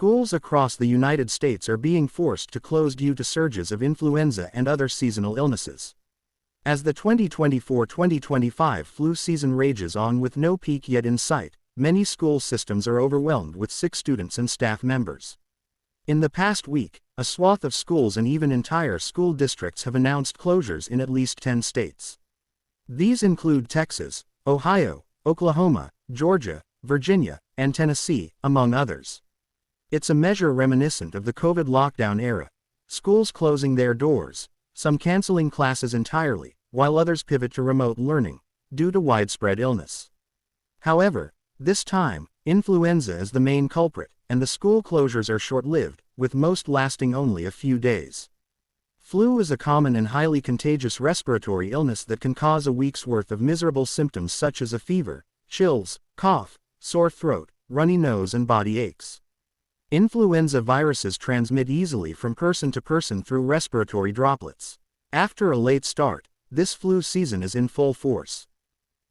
Schools across the United States are being forced to close due to surges of influenza and other seasonal illnesses. As the 2024-2025 flu season rages on with no peak yet in sight, many school systems are overwhelmed with sick students and staff members. In the past week, a swath of schools and even entire school districts have announced closures in at least 10 states. These include Texas, Ohio, Oklahoma, Georgia, Virginia, and Tennessee, among others. It's a measure reminiscent of the COVID lockdown era, schools closing their doors, some canceling classes entirely, while others pivot to remote learning, due to widespread illness. However, this time, influenza is the main culprit, and the school closures are short-lived, with most lasting only a few days. Flu is a common and highly contagious respiratory illness that can cause a week's worth of miserable symptoms such as a fever, chills, cough, sore throat, runny nose and body aches. Influenza viruses transmit easily from person to person through respiratory droplets. After a late start, this flu season is in full force.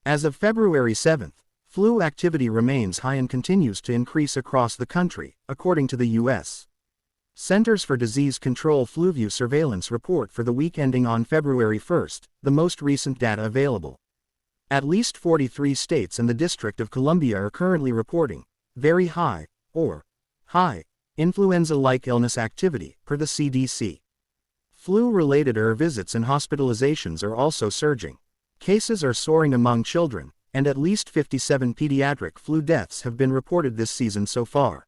As of February 7th, flu activity remains high and continues to increase across the country, according to the U.S. Centers for Disease Control FluView surveillance report for the week ending on February 1st, the most recent data available. At least 43 states and the District of Columbia are currently reporting very high, or high, influenza-like illness activity, per the CDC. Flu-related visits and hospitalizations are also surging. Cases are soaring among children, and at least 57 pediatric flu deaths have been reported this season so far.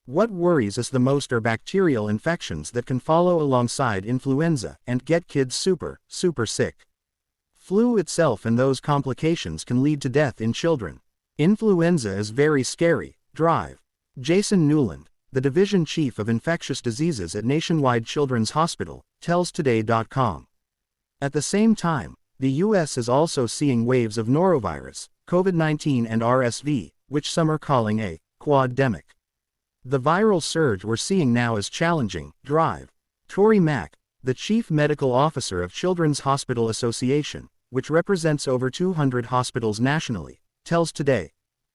What worries us the most are bacterial infections that can follow alongside influenza and get kids super sick. Flu itself and those complications can lead to death in children. Influenza is very scary. Drive. Jason Newland, the Division Chief of Infectious Diseases at Nationwide Children's Hospital, tells Today.com. At the same time, the U.S. is also seeing waves of norovirus, COVID-19 and RSV, which some are calling a quademic. The viral surge we're seeing now is challenging. Drive. Tori Mack, the Chief Medical Officer of Children's Hospital Association, which represents over 200 hospitals nationally, tells Today.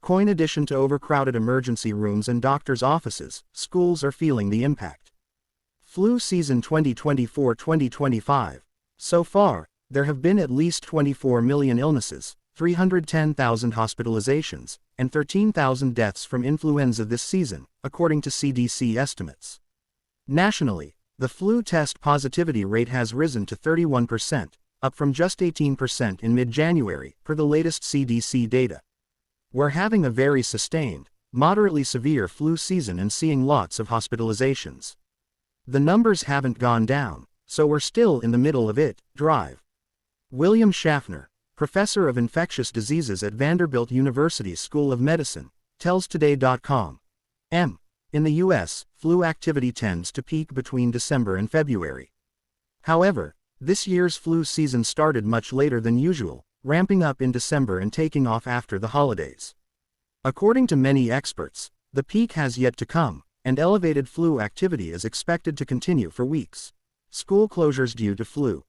In addition to overcrowded emergency rooms and doctors' offices, schools are feeling the impact. Flu season 2024-2025. So far, there have been at least 24 million illnesses, 310,000 hospitalizations, and 13,000 deaths from influenza this season, according to CDC estimates. Nationally, the flu test positivity rate has risen to 31%, up from just 18% in mid-January, per the latest CDC data. We're having a very sustained, moderately severe flu season and seeing lots of hospitalizations. The numbers haven't gone down, so we're still in the middle of it. Drive. William Schaffner, professor of infectious diseases at Vanderbilt University School of Medicine, tells Today.com. In the U.S., flu activity tends to peak between December and February. However, this year's flu season started much later than usual, ramping up in December and taking off after the holidays. According to many experts, the peak has yet to come, and elevated flu activity is expected to continue for weeks. School closures due to flu.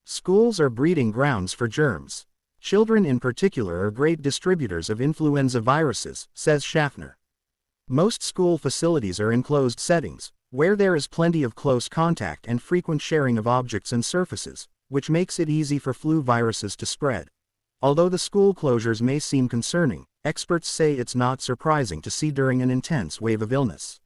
Schools are breeding grounds for germs. Children in particular are great distributors of influenza viruses, says Schaffner. Most school facilities are enclosed settings, where there is plenty of close contact and frequent sharing of objects and surfaces, which makes it easy for flu viruses to spread. Although the school closures may seem concerning, experts say it's not surprising to see during an intense wave of illness.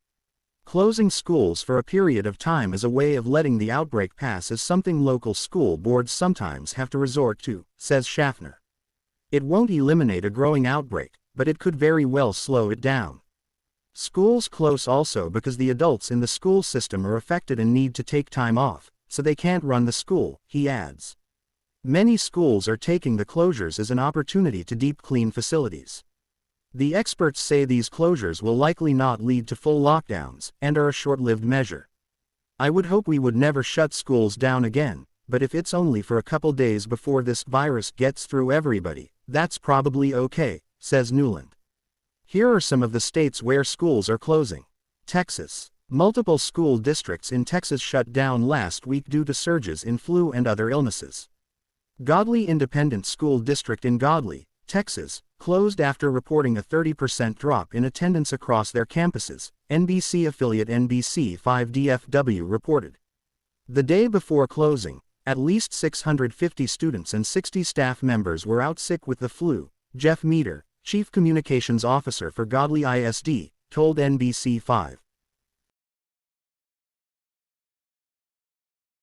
Closing schools for a period of time as a way of letting the outbreak pass is something local school boards sometimes have to resort to, says Schaffner. It won't eliminate a growing outbreak, but it could very well slow it down. Schools close also because the adults in the school system are affected and need to take time off, so they can't run the school, he adds. Many schools are taking the closures as an opportunity to deep clean facilities. The experts say these closures will likely not lead to full lockdowns, and are a short-lived measure. I would hope we would never shut schools down again, but if it's only for a couple days before this virus gets through everybody, that's probably okay, says Newland. Here are some of the states where schools are closing. Texas. Multiple school districts in Texas shut down last week due to surges in flu and other illnesses. Godley Independent School District in Godley, Texas, closed after reporting a 30% drop in attendance across their campuses, NBC affiliate NBC5 DFW reported. The day before closing, at least 650 students and 60 staff members were out sick with the flu, Jeff Meter, Chief Communications Officer for Godley ISD, told NBC5.